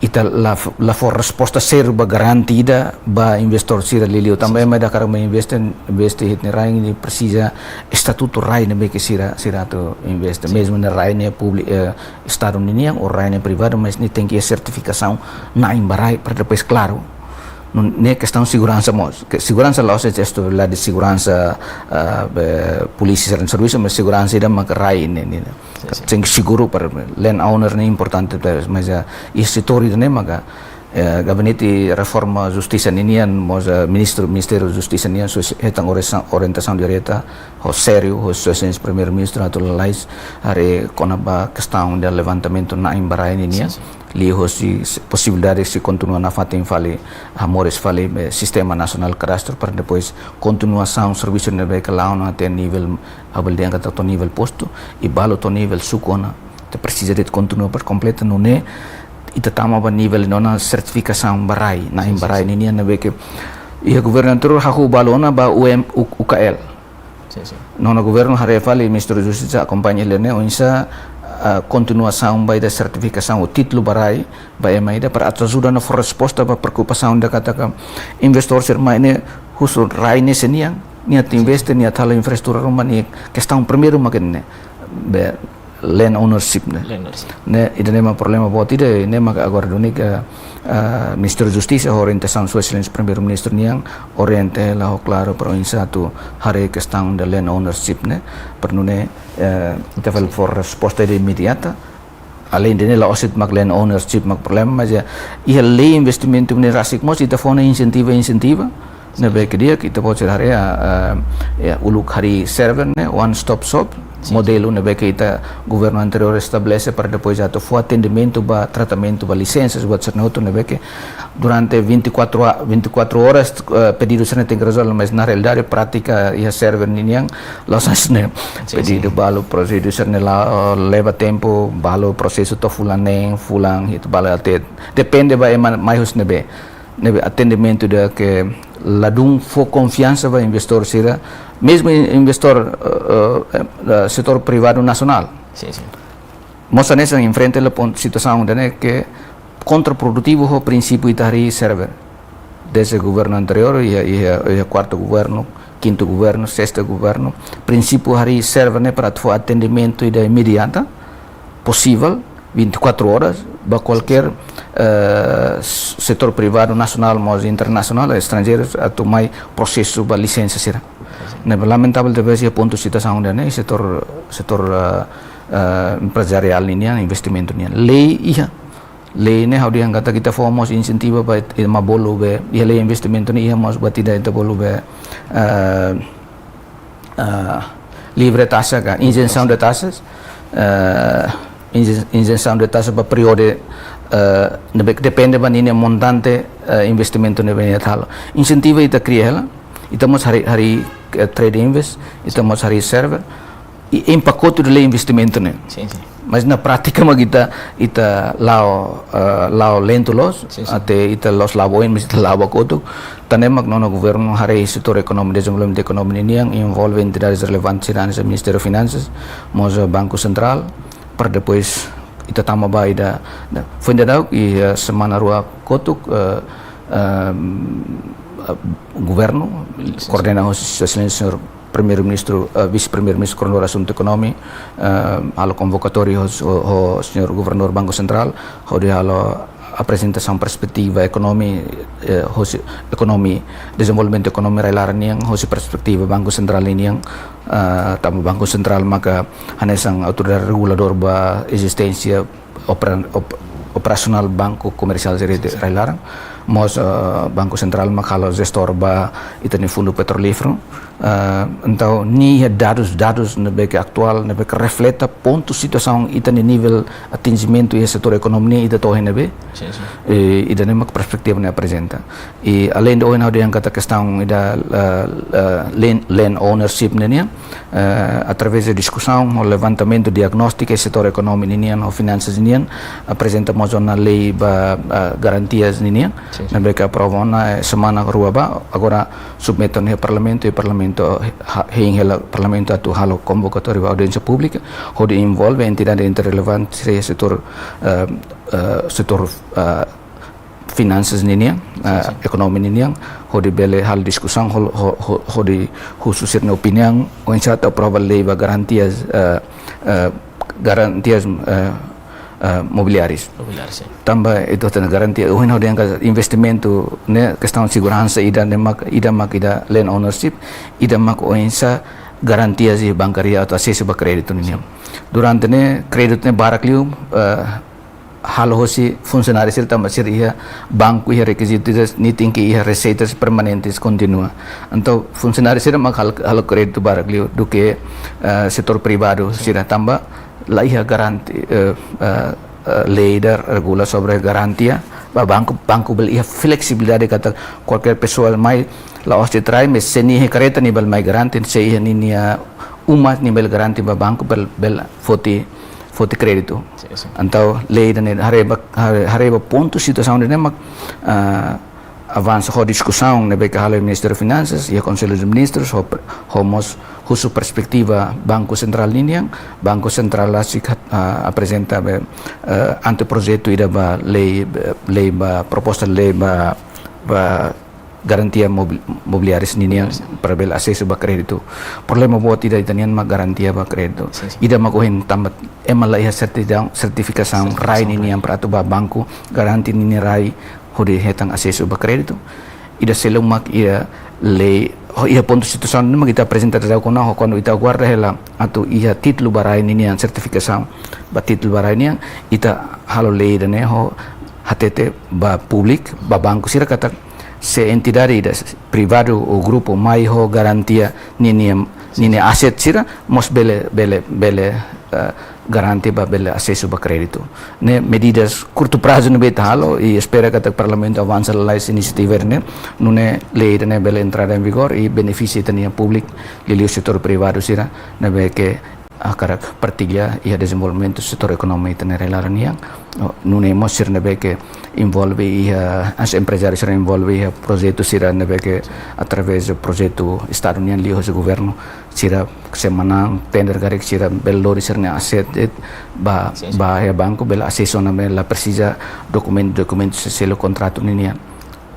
ita la for resposta ser ba garantida ba investor sira lilio também mas da cara investe hit ne rai ni precisa estatuto rai ne que sira to investe mesmo na rai ne público estado niniang ou rai ne privado mas ni tem que certificação na imbarai para depois claro ne questão de segurança mos que segurança lá é isto lá de segurança polícia e serviço mas segurança ida mak rai ne tem seguro para land owner ne importante mas esse setor ne maga gabinete reforma justiça ninian mos ministério justiça ninian so etang orientação direta ho sério ho sessões primeiro ministro atau lais are konaba questão de levantamento na imbarai ninian li hosi possibilidade se continua na fatem fale amores fale sistema nacional cadastro para depois continuação serviço de beca lá até nível abel dia kata to nível posto e balo to nível sukona te precisa de continuar por completo não é ita tama ba nível nona certificação barai na barai ini na beke ia governo anterior haku balona ba UKL nona governo hare fale ministro justiça acompanha ele né onsa continuação ba da certificação o título barai ba emaida para ajuda na resposta ba preocupação da kata investor ser maine husul rai ne seniang niat investe niat hal infrastruktur rumah ni questão primeiro makin be land ownership ne ida nema problema buat ida nema agora dunik Ministro Justiça orientação social primeiro ministro niang oriente lá claro para insatu hari questão da land ownership ne perlu ne level for resposta imediata além de lá osit mag land ownership mag problema mas ia lei investimento ne rasik mos ita fona incentiva ne baik dia kita pode ser hari uluk hari server ne one stop shop modelo ne baik kita governo anterior estabelece para depois ato for atendimento ba tratamento ba licenças buat sernoto ne baik durante 24 horas pedido serna tem que resolver mas na realidade prática ia server niniang losas ne pedido balo procedo serna la leva tempo balo processo to fulan itu balo até depende ba mais ne be atendimento da que ladung for confiança ba investor sira mesmo investor setor privado nacional moça nessa enfrenta a situação da que contraprodutivo o princípio itari server desse governo anterior e quarto governo quinto governo sexto governo princípio hari server né para for atendimento ida imediata possível 24 horas para qualquer setor privado nacional mas internacional estrangeiros a tomar processo para licença será lamentável talvez é ponto situação da né setor empresarial ini investimento ini lei ne how dia kata kita fomos insentiva para mabolo be ia lei investimento ni ia mas buat tidak itu bolo be livre taxa ka isenção de taxas isenção de taxa para período depende ba nini montante investimento ne bem tal incentiva ita cria ela ita mas hari trade invest ita mas hari server e em pacote de lei investimento ne mas na prática magita ita lao lento los até ita los laboin mas ita labo koto tanemak nono governo hari setor ekonomi desenvolvimento ekonomi ini yang envolve entidades relevantes dan Ministério Finanças mas Banco Central para depois ita tama ba ida foi ainda e semana rua kotuk governo coordena o senhor primeiro-ministro vice-primeiro-ministro coordenador assunto ekonomi halo convocatório o senhor governador Banco Central dia halo apresentação perspectiva ekonomi desenvolvimento ekonomi railaran yang hosi perspektiva Banco Central ini yang tamu Banco Central maka hanesang autoridade regulador ba existência operasional banco comercial railaran mos Banco Central makalo gestor ba itani fundo petrolífero então ni dados na beca atual na beca refleta ponto situação itani nível atingimento e setor ekonomi ida to hene ida nem perspectiva ne apresenta e além do hoje yang kata questão ida land ownership ne através de discussão o levantamento diagnóstico e setor ekonomi ne o finanças ne apresenta mos na lei ba garantias ne na beca aprovona semana rua ba agora submeto ne parlamento e parlamento hingga parlamento atau halo convocatório audiência pública onde envolve entidade interrelevante setor setor finanças ninia, ekonomi ninia, hodi bele hal diskusang hodi khususir na opinião o insata prova lei ba garantias mobiliares. Tambah itu tena garantia uhin hodi yang investimento ne questão de segurança ida mak land ownership ida mak o insa garantias bancaria atau acesso ba crédito ninia. Durante ne crédito ne barakliu hal hosi funcionários ele também seria banco e requisitos ni tinggi e receitas permanentes continua. Então funcionários ele mak hal crédito barakliu do que setor privado sira tambah lá ia garanti lei da regula sobre garantia banco bel ia flexibilidade kata qualquer pessoa mai la os trai me seni careta ni bel mai garanti se ia ni umat ni bel garanti ba banco bel foti crédito. Então lei da hareba ponto situação de mak avança a discussão na beca halo Ministério de Finanças e a Conselho dos Ministros homos husu perspectiva Banco Central Niniang Banco Central lá se apresenta anteprojeto ida ba lei ba proposta lei ba garantia mobiliares Niniang para bel acesso ba crédito problema buat ida itanian ma garantia ba crédito ida makuhin tamat emala iha certificação rai Niniang para atu ba banco garanti nini rai hodi hetang acesso ba crédito ida selumak ida lei ia ponto situação numa kita apresenta da quando ita guarda ela atu ia título barai nini yang certificação ba título barai ni ita halo lei da ne ho hatete ba public ba banco sira kata se entidade da privado o grupo mai ho garantia nini aset sira mos bele garanti ba bele acesso ba crédito ne medidas curto prazo ne beta halo e espera que o parlamento avance la iniciativa ne nune lei ne bele entrada em vigor e beneficia tania público lili o setor privado sira ne be que akara partilha e desenvolvimento do setor econômico ne relarania nune mosir ne be que envolve as empresários sira envolve projeto sira ne be que através do projeto Estado União li o governo sira semanang tender garek sira bellori sirne aset ba ya banco bela acesso na la precisa documento selo contrato ninia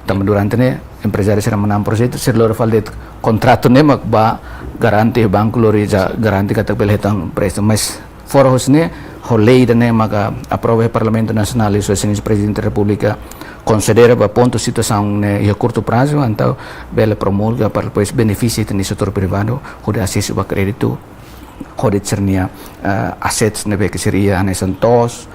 tam durante ne empresário sira manam projeto sir lor faldet contrato ne mak ba garanti banco lori ja garanti kata bel hetang preço mas fora hosne ho lei ne maka aprove parlamento nacional e o presidente da república considera ba ponto situação ne a curto prazo então bela promulga para depois benefício no setor privado hode acesso a crédito hode cernia assets ne be que seria anesantos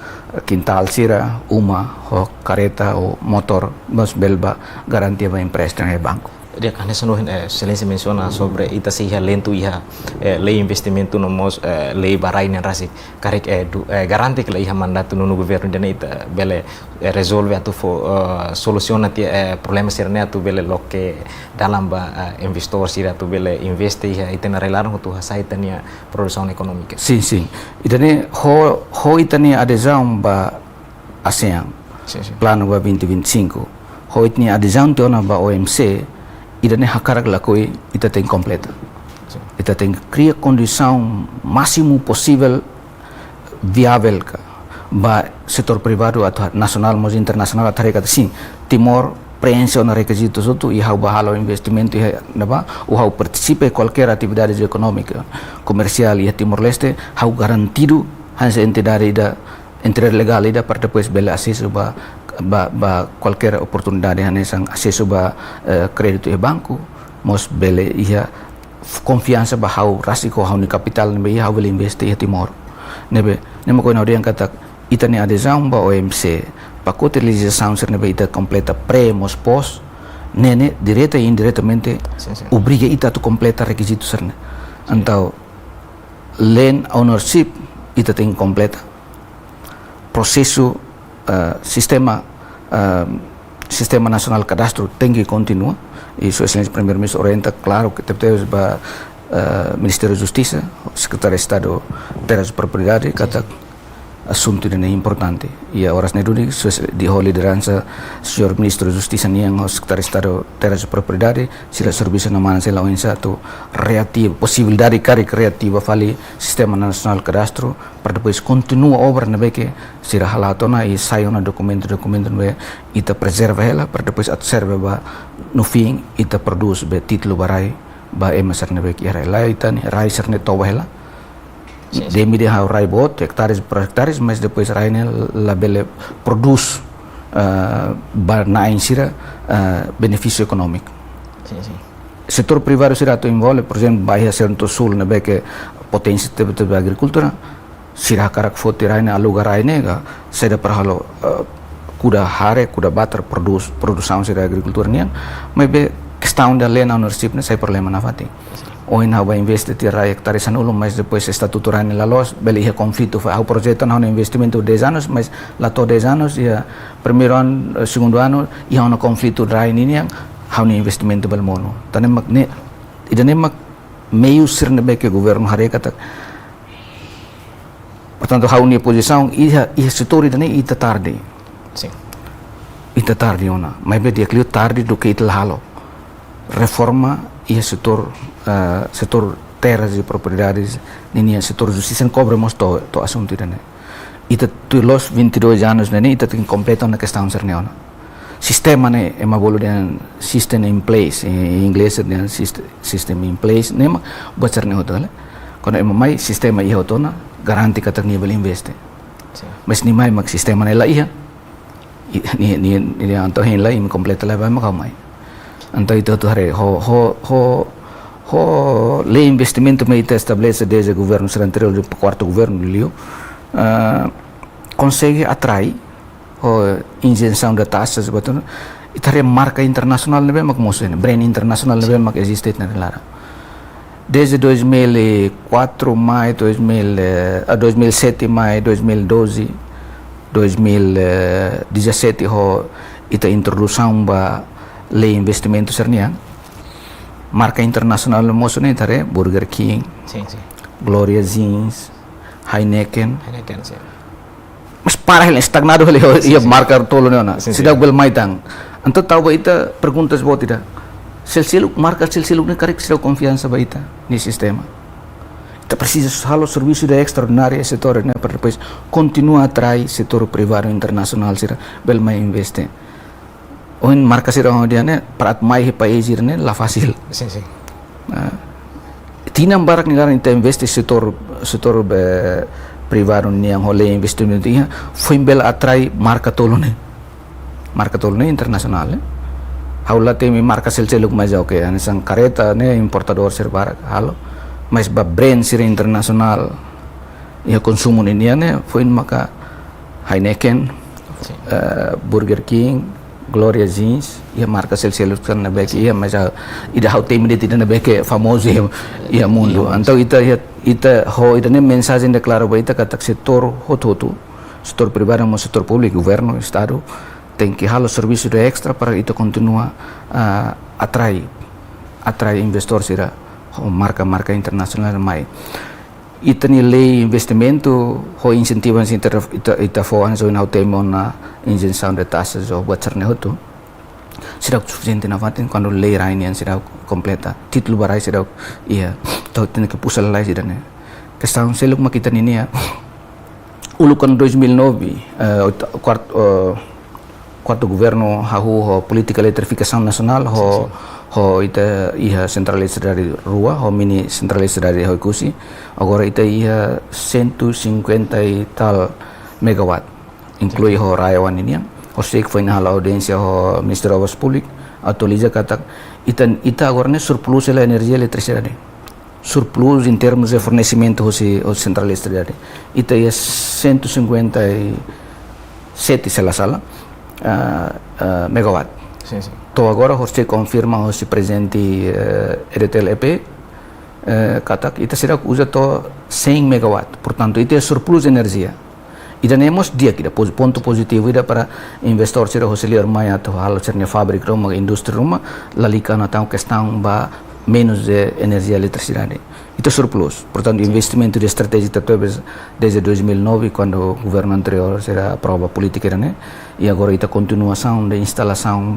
quintal sira uma ho careta o motor mas belba garantia ba empréstimo e banco. Dia kan sonohin excelência menciona sobre ita siha lento iha lei investimento nomos lei barai nan rasi karek garanti que iha mandato no governo de ita bele resolve atu soluciona ti problema sirne atu bele loke dalam ba investor sira atu bele investe iha itena relaran tu hasaitania produção econômica. Sim. Itane ho itane adesão ba ASEAN. Plano ba 2025. Ho itni adesão tona ba OMC ida ne hakarak lakoi ita tem completa. Ita tem cria condição máximo possível viável ba setor privado atau nasional maupun internasional atau kata sim Timor preenche na requisitos outro e hau bahalo investimento e naba o hau participe qualquer atividade econômica comercial e Timor Leste hau garantido hansa entidade da entidade legal ida para depois bela acesso ba qualquer oportunidade hanesan acesso ba crédito e banco mos bele ia confiança ba hau rasiko hau ni capital ne hau bele investe e Timor nebe ko na dia kata ita ni adesão ba OMC pacote de legislação ser nebe ita completa pré mos pos nene direta e indiretamente obriga ita tu completa requisitos ser ne então land ownership ita tem completa processo sistema nasional cadastro tem que continuar e Sua Excelência Primeiro-Ministro orienta claro que temos ba Ministério da Justiça, Secretário de Estado Terras e Propriedade kata assunto é importante. E a horas neduri de liderança senhor ministro da Justiça niang o secretário de Estado terra de propriedade sila serviço na mana sila o satu reativo possibilidade cari criativa fali sistema nasional cadastro para depois continua obra na beke sila halatona e saio na documento be ita preserva ela para depois serve ba no fim ita produz be título barai ba emasar na beke era lá ita ni rai ser ne toba ela demi de hau rai bot hectares por hectares mas depois rai ne labele produz ba na insira benefício econômico. Setor privado será to envolve, por exemplo, Bahia Centro Sul na beke potência de agricultura será karak foto rai ne alugar rai ne ga será para halo kuda hare kuda bater produção será agricultura niang mas be questão da lei na ownership ne sai problema na fati. Hoje não vai investir tirar hectares anulo, mas depois está tutorando lá los, beli conflito foi o projeto não é investimento de 10 anos, mas lá todo 10 anos e primeiro ano, segundo ano e há um conflito rai ninha, há um investimento bel mono. Tane mak ne, ida ne mak meio ser nebe que governo hari kata. Portanto há uma posição e setor ida ne ita tarde. Sim. Ita tarde ona, mas be dia clio tarde do que ita halo. Reforma e setor terras e propriedades nini setor justiça cobramos to assunto dane ita tu los 22 anos nene ita tem completo na questão serneona sistema ne é uma bolo den system in place em inglês den system in place nema bocer ne hotel quando é mai sistema ia hotona garanti que ter nível investe mas ni mai mak sistema ne la ia ni anto hen la im completa la vai makamai anto itu tu hare lei investimento meio estabelece desde o governo anterior do quarto governo Lio consegue atrair a isenção de taxas betul itu marca internacional nebe mak mosen brand internacional nebe mak existe na lara desde 2004 maio 2007 maio 2012 2017 ita introdução ba lei investimento sernian marca internacional moço nem tare Burger King, sim. Gloria Jeans, Heineken, sim. Mas para ele estagnado ele ia marca tolo na sida bel maitang anto tahu ita perguntas botida silsilu marca silsilu ne karik sila confiança baita ni sistema ita precisa halo serviço de extraordinário setor né para depois continua a atrair setor privado internacional sira bel mai investe oin marca sira dia ne parat mai país ne la fácil sim tinam barak negara inte investe setor privado niang hole investimento ia foi bel atrai marca tolo ne internacional haula temi marca selseluk mais oke ane sang careta ne importador ser barak halo mas ba brand sira internacional ia consumo ne ne foi maka Heineken Burger King Gloria Jeans ia marca selseluk kan na beke ia mas ida hau temi de tidak na beke famoso ia mundo então ita ne mensagem de claro baita katak setor hotu setor privado mo setor público governo estado tem que halo serviço de extra para ita continua atrai investor sira marca internacional mai ita ni lei investimento ho incentivan ita fo an so na temo na isenção de taxas ou bacharne hotu sira suficiente na fatin quando lei rainian sira completa título barai sira ia tau tem que pusal lai sira ne questão seluk makita ninia ulukan 2009 quarto governo ho política eletrificação nacional ho ita ia centralizada dari rua ho mini centralizada dari ho kusi agora ita ia 150 e tal megawatt inclui ho rayawan ini ho sek foi na audiência ho Ministério das Obras Públicas atualiza kata ita agora ne surplus la energia eletricidade surplus em termos de fornecimento ho centralizada ita ia 157 sala megawatt sim to agora você confirma o presidente RTLP katak ita será usa to 100 megawatt portanto ita é surplus de energia ida nemos dia kita ponto positivo ida para investor será hoselier mai atau hal sernya fabrik rumah industri rumah lalika na tau questão ba menos de energia e eletricidade. Itu surplus. Portanto, o investimento de estratégia desde 2009, quando o governo anterior era aprova política, né? E agora está continuação de instalação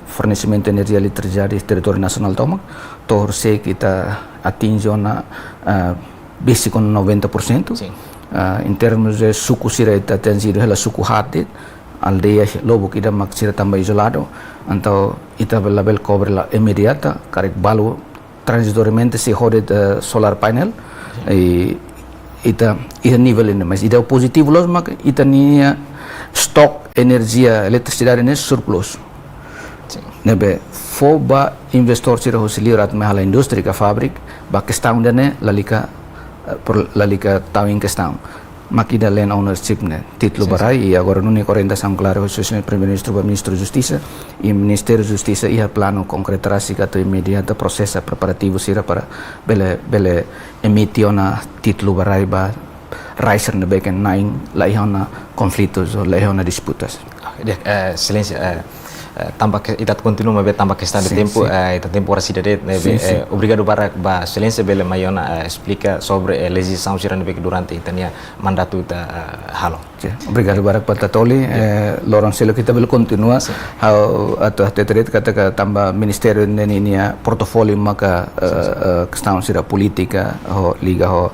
fornecimento de energia e eletricidade no território nacional toma, torce que está atinge uma base com 90%. Sim. Em termos de suku sira está atingido ela suku hati, aldeia lobo que mak sira também isolado, então ita label cobre la imediata, karek balu transitoriamente se roda de solar panel e ita nível ainda, mas ita positivo los mak ita nia stock energia eletricidade nesse surplus. Nebe foba investor sira hosilir at mehala industri ka fabrik ba questão dane lalika tahu em questão makida land ownership ne título barai e agora não é orientação clara o primeiro-ministro para ministro da Justiça e Ministério da Justiça ia plano concretar se que imediato processo preparativo sira para bele emitir na título barai ba raiser ne beken naing laihona conflitos ou laihona disputas. Excelência, tambah itat continua mas tambah questão de tempo, ita tempo ora cidade, obrigado para ba excelência bele maiona explica sobre a legislação sira nebe durante itania mandato ita halo. Obrigado para Patatoli, Lorong Selo kita bele continua atau tetret kata tambah ministério nenia portfólio maka questão sira política ho liga ho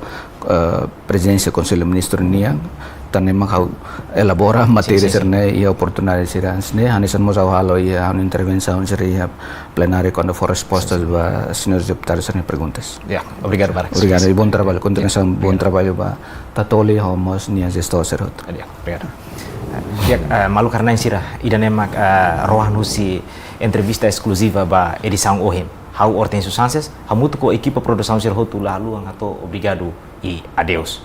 presidência conselho ministro nia tanne makau elabora materi serne ia oportunidade sira sne hanisan mosau halo ia han intervenção sira ia plenário quando for respostas ba senhores deputados serne perguntas. Obrigado para. Obrigado e bom trabalho, continuação bom trabalho ba Tatoli homos nia gestor serot. Obrigado. Malu karena sira idan emak rohan husi entrevista exclusiva ba edição ohim. Hau Hortensio Sanches, hamutu ko equipa produção sira hotu lalu ang ato obrigado e adeus.